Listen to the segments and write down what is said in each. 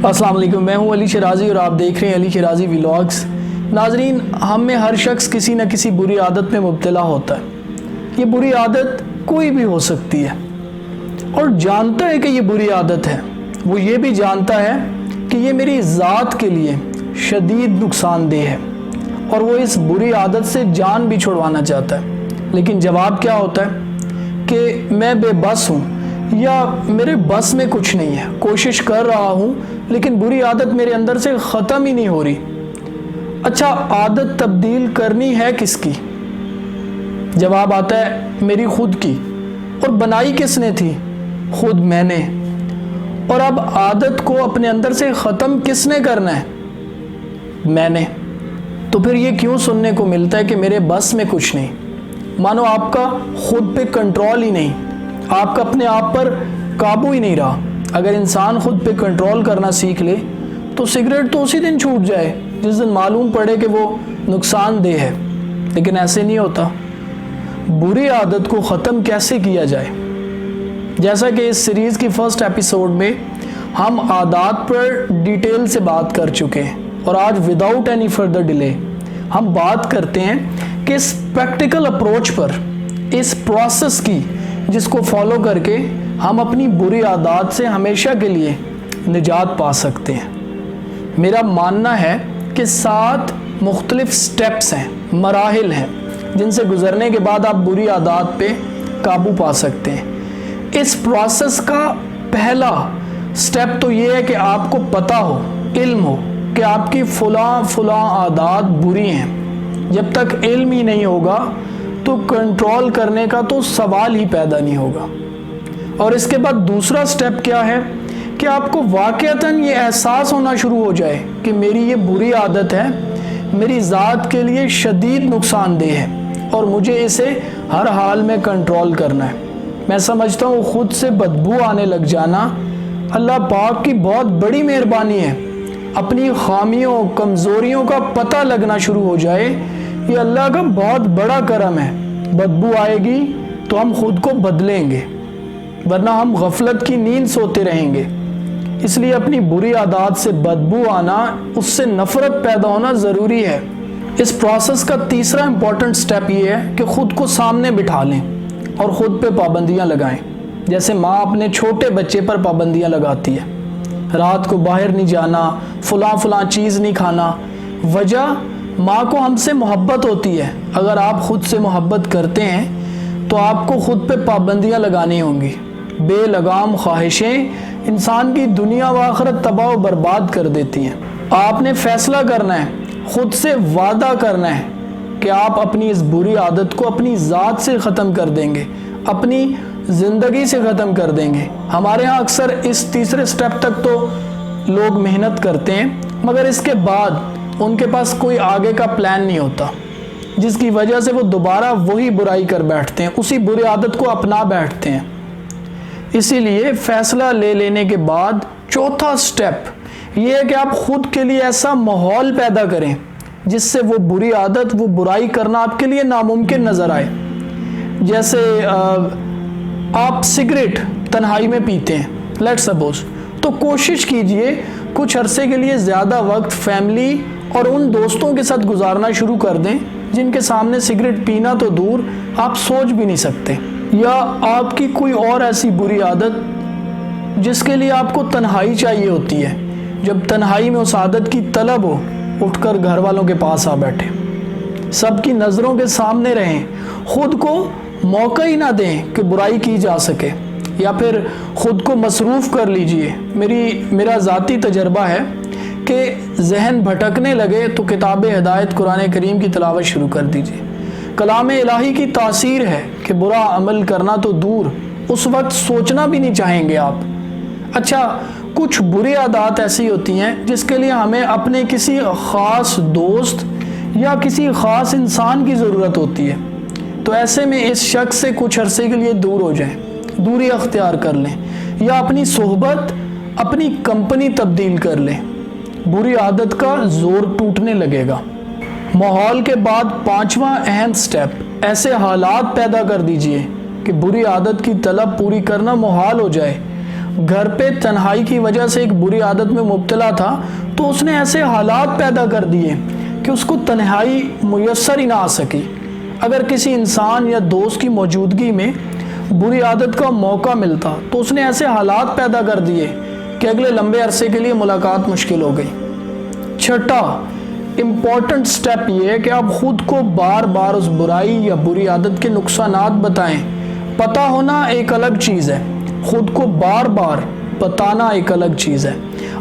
السلام علیکم، میں ہوں علی شرازی اور آپ دیکھ رہے ہیں علی شرازی ولاگز۔ ناظرین، ہم میں ہر شخص کسی نہ کسی بری عادت میں مبتلا ہوتا ہے۔ یہ بری عادت کوئی بھی ہو سکتی ہے اور جانتا ہے کہ یہ بری عادت ہے۔ وہ یہ بھی جانتا ہے کہ یہ میری ذات کے لیے شدید نقصان دہ ہے اور وہ اس بری عادت سے جان بھی چھڑوانا چاہتا ہے، لیکن جواب کیا ہوتا ہے کہ میں بے بس ہوں یا میرے بس میں کچھ نہیں ہے، کوشش کر رہا ہوں لیکن بری عادت میرے اندر سے ختم ہی نہیں ہو رہی۔ اچھا، عادت تبدیل کرنی ہے کس کی؟ جواب آتا ہے میری خود کی۔ اور بنائی کس نے تھی؟ خود میں نے۔ اور اب عادت کو اپنے اندر سے ختم کس نے کرنا ہے؟ میں نے۔ تو پھر یہ کیوں سننے کو ملتا ہے کہ میرے بس میں کچھ نہیں؟ مانو آپ کا خود پہ کنٹرول ہی نہیں، آپ کا اپنے آپ پر قابو ہی نہیں رہا۔ اگر انسان خود پہ کنٹرول کرنا سیکھ لے تو سگریٹ تو اسی دن چھوٹ جائے جس دن معلوم پڑے کہ وہ نقصان دہ ہے، لیکن ایسے نہیں ہوتا۔ بری عادت کو ختم کیسے کیا جائے؟ جیسا کہ اس سیریز کی فرسٹ ایپیسوڈ میں ہم عادات پر ڈیٹیل سے بات کر چکے ہیں، اور آج وداؤٹ اینی فردر ڈیلے ہم بات کرتے ہیں کہ اس پریکٹیکل اپروچ پر، اس پروسیس کی جس کو فالو کر کے ہم اپنی بری عادات سے ہمیشہ کے لیے نجات پا سکتے ہیں۔ میرا ماننا ہے کہ 7 مختلف سٹیپس ہیں، مراحل ہیں، جن سے گزرنے کے بعد آپ بری عادات پہ قابو پا سکتے ہیں۔ اس پروسیس کا پہلا سٹیپ تو یہ ہے کہ آپ کو پتہ ہو، علم ہو کہ آپ کی فلاں عادات بری ہیں۔ جب تک علم ہی نہیں ہوگا تو کنٹرول کرنے کا تو سوال ہی پیدا نہیں ہوگا۔ اور اس کے بعد دوسرا سٹیپ کیا ہے کہ آپ کو واقعتاً یہ احساس ہونا شروع ہو جائے کہ میری یہ بری عادت ہے، میری ذات کے لیے شدید نقصان دہ ہے اور مجھے اسے ہر حال میں کنٹرول کرنا ہے۔ میں سمجھتا ہوں خود سے بدبو آنے لگ جانا اللہ پاک کی بہت بڑی مہربانی ہے۔ اپنی خامیوں، کمزوریوں کا پتہ لگنا شروع ہو جائے، یہ اللہ کا بہت بڑا کرم ہے۔ بدبو آئے گی تو ہم خود کو بدلیں گے، ورنہ ہم غفلت کی نیند سوتے رہیں گے۔ اس لیے اپنی بری عادات سے بدبو آنا، اس سے نفرت پیدا ہونا ضروری ہے۔ اس پروسیس کا تیسرا امپورٹنٹ سٹیپ یہ ہے کہ خود کو سامنے بٹھا لیں اور خود پہ پابندیاں لگائیں، جیسے ماں اپنے چھوٹے بچے پر پابندیاں لگاتی ہے۔ رات کو باہر نہیں جانا، فلاں چیز نہیں کھانا۔ وجہ، ماں کو ہم سے محبت ہوتی ہے۔ اگر آپ خود سے محبت کرتے ہیں تو آپ کو خود پہ پابندیاں لگانی ہوں گی۔ بے لگام خواہشیں انسان کی دنیا و آخرت تباہ و برباد کر دیتی ہیں۔ آپ نے فیصلہ کرنا ہے، خود سے وعدہ کرنا ہے کہ آپ اپنی اس بری عادت کو اپنی ذات سے ختم کر دیں گے، اپنی زندگی سے ختم کر دیں گے۔ ہمارے ہاں اکثر اس تیسرے سٹیپ تک تو لوگ محنت کرتے ہیں، مگر اس کے بعد ان کے پاس کوئی آگے کا پلان نہیں ہوتا، جس کی وجہ سے وہ دوبارہ وہی برائی کر بیٹھتے ہیں، اسی بری عادت کو اپنا بیٹھتے ہیں۔ اسی لیے فیصلہ لے لینے کے بعد چوتھا سٹیپ یہ ہے کہ آپ خود کے لیے ایسا ماحول پیدا کریں جس سے وہ بری عادت، وہ برائی کرنا آپ کے لیے ناممکن نظر آئے۔ جیسے آپ سگریٹ تنہائی میں پیتے ہیں، لیٹ سپوز، تو کوشش کیجئے کچھ عرصے کے لیے زیادہ وقت فیملی اور ان دوستوں کے ساتھ گزارنا شروع کر دیں جن کے سامنے سگریٹ پینا تو دور آپ سوچ بھی نہیں سکتے۔ یا آپ کی کوئی اور ایسی بری عادت جس کے لیے آپ کو تنہائی چاہیے ہوتی ہے، جب تنہائی میں اس عادت کی طلب ہو، اٹھ کر گھر والوں کے پاس آ بیٹھے، سب کی نظروں کے سامنے رہیں، خود کو موقع ہی نہ دیں کہ برائی کی جا سکے، یا پھر خود کو مصروف کر لیجئے۔ میرا ذاتی تجربہ ہے کہ ذہن بھٹکنے لگے تو کتاب ہدایت قرآن کریم کی تلاوت شروع کر دیجئے۔ کلام الہی کی تاثیر ہے کہ برا عمل کرنا تو دور، اس وقت سوچنا بھی نہیں چاہیں گے آپ۔ اچھا، کچھ بری عادات ایسی ہوتی ہیں جس کے لیے ہمیں اپنے کسی خاص دوست یا کسی خاص انسان کی ضرورت ہوتی ہے، تو ایسے میں اس شخص سے کچھ عرصے کے لیے دور ہو جائیں، دوری اختیار کر لیں، یا اپنی صحبت، اپنی کمپنی تبدیل کر لیں۔ بری عادت کا زور ٹوٹنے لگے گا۔ ماحول کے بعد پانچواں اہم سٹیپ، ایسے حالات پیدا کر دیجئے کہ بری عادت کی طلب پوری کرنا محال ہو جائے۔ گھر پہ تنہائی کی وجہ سے ایک بری عادت میں مبتلا تھا تو اس نے ایسے حالات پیدا کر دیے کہ اس کو تنہائی میسر ہی نہ آ سکی۔ اگر کسی انسان یا دوست کی موجودگی میں بری عادت کا موقع ملتا تو اس نے ایسے حالات پیدا کر دیے کہ اگلے لمبے عرصے کے لیے ملاقات مشکل ہو گئی۔ چھٹا امپورٹنٹ سٹیپ یہ ہے کہ آپ خود کو بار بار اس برائی یا بری عادت کے نقصانات بتائیں۔ پتہ ہونا ایک الگ چیز ہے، خود کو بار بار بتانا ایک الگ چیز ہے۔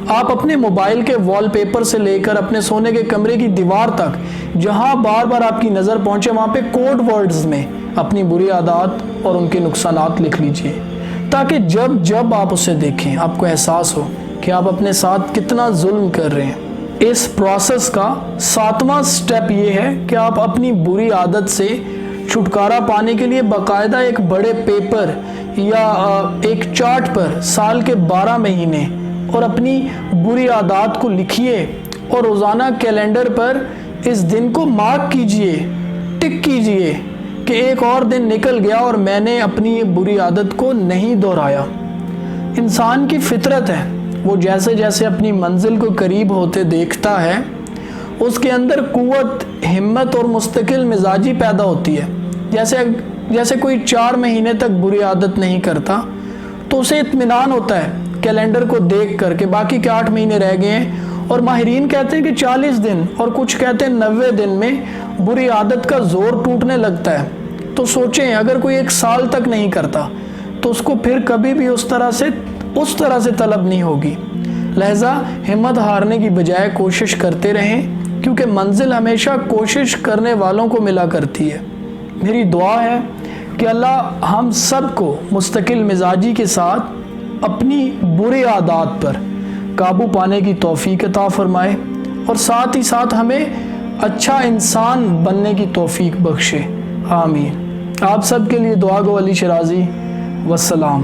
آپ اپنے موبائل کے وال پیپر سے لے کر اپنے سونے کے کمرے کی دیوار تک جہاں بار بار آپ کی نظر پہنچے وہاں پہ کوڈ ورڈز میں اپنی بری عادات اور ان کے نقصانات لکھ لیجئے، تاکہ جب آپ اسے دیکھیں آپ کو احساس ہو کہ آپ اپنے ساتھ کتنا ظلم کر رہے ہیں۔ اس پروسیس کا 7واں سٹیپ یہ ہے کہ آپ اپنی بری عادت سے چھٹکارا پانے کے لیے باقاعدہ ایک بڑے پیپر یا ایک چارٹ پر سال کے 12 مہینے اور اپنی بری عادات کو لکھیے اور روزانہ کیلنڈر پر اس دن کو مارک کیجئے، ٹک کیجئے کہ ایک اور دن نکل گیا اور میں نے اپنی یہ بری عادت کو نہیں دہرایا۔ انسان کی فطرت ہے، وہ جیسے جیسے اپنی منزل کو قریب ہوتے دیکھتا ہے اس کے اندر قوت، ہمت اور مستقل مزاجی پیدا ہوتی ہے۔ جیسے کوئی 4 مہینے تک بری عادت نہیں کرتا تو اسے اطمینان ہوتا ہے کیلنڈر کو دیکھ کر کہ باقی کے 8 مہینے رہ گئے ہیں، اور ماہرین کہتے ہیں کہ 40 دن اور کچھ کہتے ہیں 90 دن میں بری عادت کا زور ٹوٹنے لگتا ہے۔ تو سوچیں اگر کوئی 1 سال تک نہیں کرتا تو اس کو پھر کبھی بھی اس طرح سے طلب نہیں ہوگی۔ لہذا ہمت ہارنے کی بجائے کوشش کرتے رہیں، کیونکہ منزل ہمیشہ کوشش کرنے والوں کو ملا کرتی ہے۔ میری دعا ہے کہ اللہ ہم سب کو مستقل مزاجی کے ساتھ اپنی بری عادات پر قابو پانے کی توفیق عطا فرمائے اور ساتھ ہی ساتھ ہمیں اچھا انسان بننے کی توفیق بخشے، آمین۔ آپ سب کے لیے دعا گو علی شرازی، والسلام۔